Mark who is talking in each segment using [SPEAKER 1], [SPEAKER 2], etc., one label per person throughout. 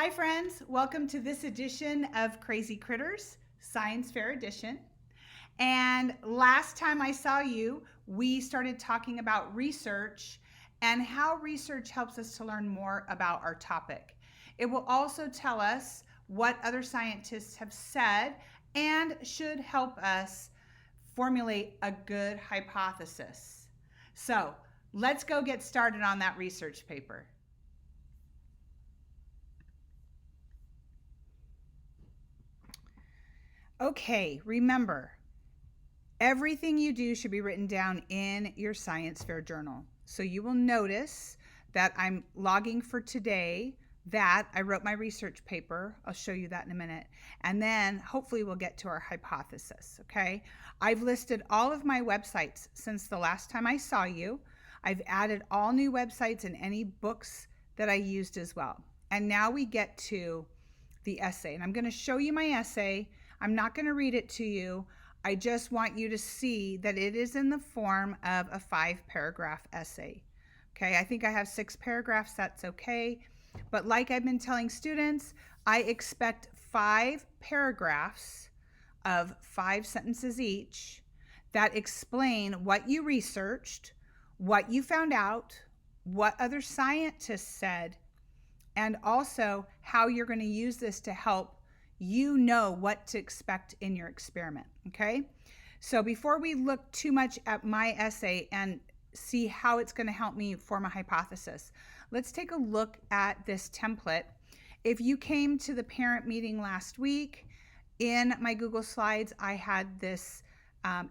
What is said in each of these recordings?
[SPEAKER 1] Hi friends, welcome to this edition of Crazy Critters, Science Fair Edition. And last time I saw you, we started talking about research and how research helps us to learn more about our topic. It will also tell us what other scientists have said and should help us formulate a good hypothesis. So let's go get started on that research paper. Okay, remember, everything you do should be written down in your science fair journal. So you will notice that I'm logging for today that I wrote my research paper. I'll show you that in a minute. And then hopefully we'll get to our hypothesis, okay? I've listed all of my websites since the last time I saw you. I've added all new websites and any books that I used as well. And now we get to the essay. And I'm going to show you my essay. I'm not going to read it to you. I just want you to see that it is in the form of a 5-paragraph essay. Okay, I think I have 6 paragraphs, that's okay. But like I've been telling students, I expect 5 paragraphs of 5 sentences each that explain what you researched, what you found out, what other scientists said, and also how you're going to use this to help you know what to expect in your experiment, okay? So before we look too much at my essay and see how it's going to help me form a hypothesis, let's take a look at this template. If you came to the parent meeting last week, in my Google Slides, I had this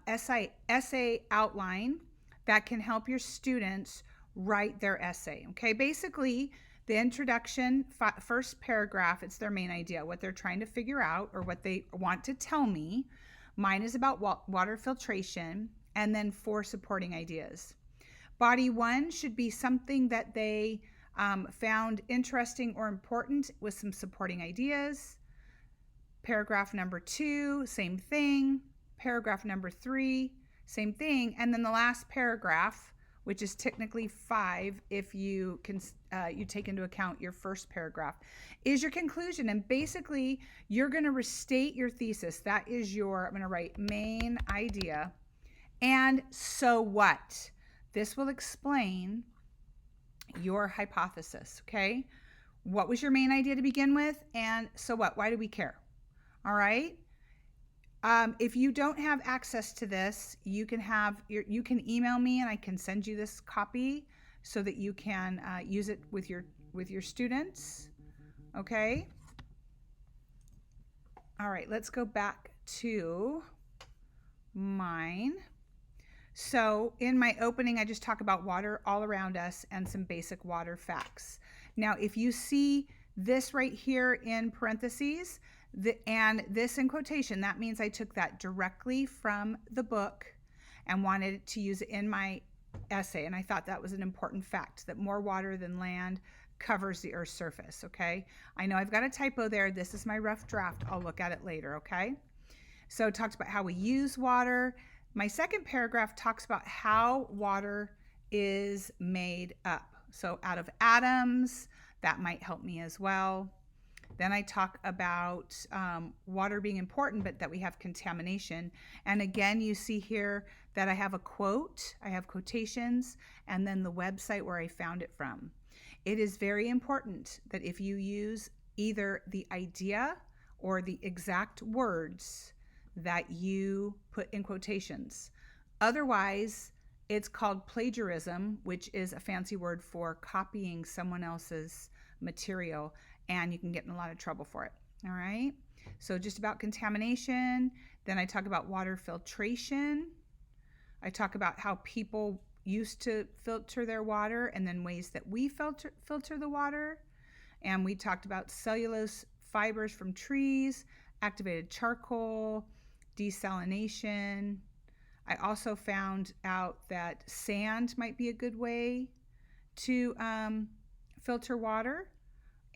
[SPEAKER 1] essay outline that can help your students write their essay, okay? Basically, the introduction, first paragraph, it's their main idea, what they're trying to figure out or what they want to tell me. Mine is about water filtration, and then 4 supporting ideas. Body 1 should be something that they found interesting or important with some supporting ideas. Paragraph number 2, same thing. Paragraph number 3, same thing. And then the last paragraph, which is technically 5 if you can you take into account your first paragraph, is your conclusion. And basically, you're going to restate your thesis. That is your, I'm going to write main idea. And so what? This will explain your hypothesis, okay? What was your main idea to begin with? And so what? Why do we care? All right? If you don't have access to this, you can email me and I can send you this copy so that you can use it with your students. Okay. All right, let's go back to mine. So in my opening, I just talk about water all around us and some basic water facts. Now, if you see this right here in parentheses, and this in quotation, that means I took that directly from the book and wanted to use it in my essay. And I thought that was an important fact, that more water than land covers the Earth's surface, okay? I know I've got a typo there. This is my rough draft. I'll look at it later, okay? So it talks about how we use water. My second paragraph talks about how water is made up. So out of atoms, that might help me as well. Then I talk about water being important, but that we have contamination. And again, you see here that I have a quote, I have quotations, and then the website where I found it from. It is very important that if you use either the idea or the exact words that you put in quotations. Otherwise, it's called plagiarism, which is a fancy word for copying someone else's material, and you can get in a lot of trouble for it. All right, so just about contamination. Then I talk about water filtration. I talk about how people used to filter their water and then ways that we filter the water. And we talked about cellulose fibers from trees, activated charcoal, desalination. I also found out that sand might be a good way to filter water.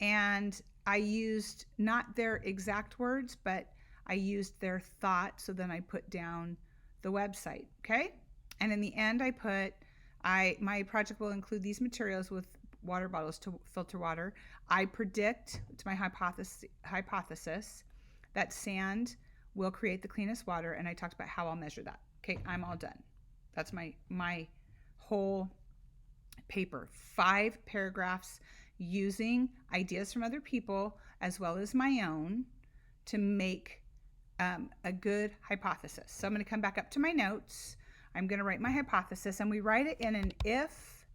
[SPEAKER 1] And I used not their exact words, but I used their thought. So then I put down the website, okay? And in the end, I put, my project will include these materials with water bottles to filter water. I predict, it's my hypothesis that sand will create the cleanest water, and I talked about how I'll measure that. Okay, I'm all done. That's my whole paper. 5 paragraphs using ideas from other people as well as my own to make a good hypothesis. So I'm going to come back up to my notes. I'm going to write my hypothesis, and we write it in an if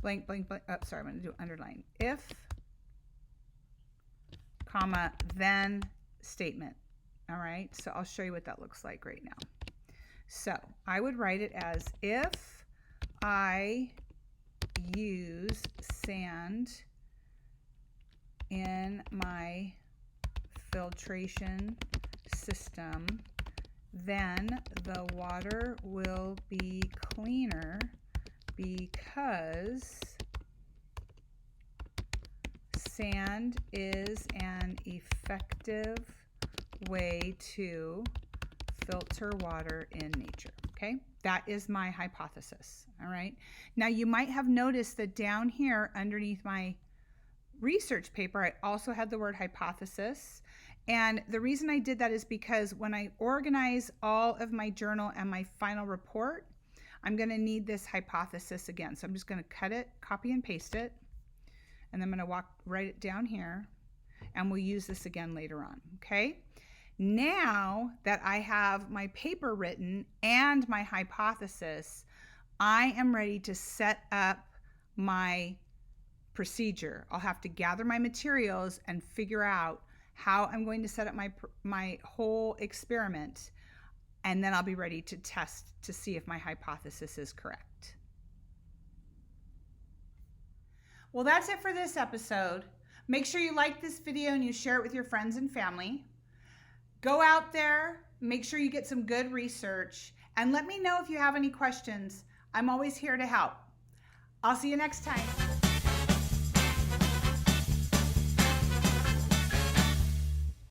[SPEAKER 1] blank blank blank. Oh, sorry, I'm going to do underline. If, comma, then statement. All right, so I'll show you what that looks like right now. So I would write it as, if I use sand in my filtration system, then the water will be cleaner because sand is an effective way to filter water in nature. Okay, that is my hypothesis. All right, now you might have noticed that down here underneath my research paper I also had the word hypothesis, and the reason I did that is because when I organize all of my journal and my final report, I'm going to need this hypothesis again. So I'm just going to cut it, copy and paste it, and I'm going to write it down here, and we'll use this again later on. Okay, now that I have my paper written and my hypothesis, I am ready to set up my procedure. I'll have to gather my materials and figure out how I'm going to set up my whole experiment, and then I'll be ready to test to see if my hypothesis is correct. Well, that's it for this episode. Make sure you like this video and you share it with your friends and family. Go out there, make sure you get some good research, and let me know if you have any questions. I'm always here to help. I'll see you next time.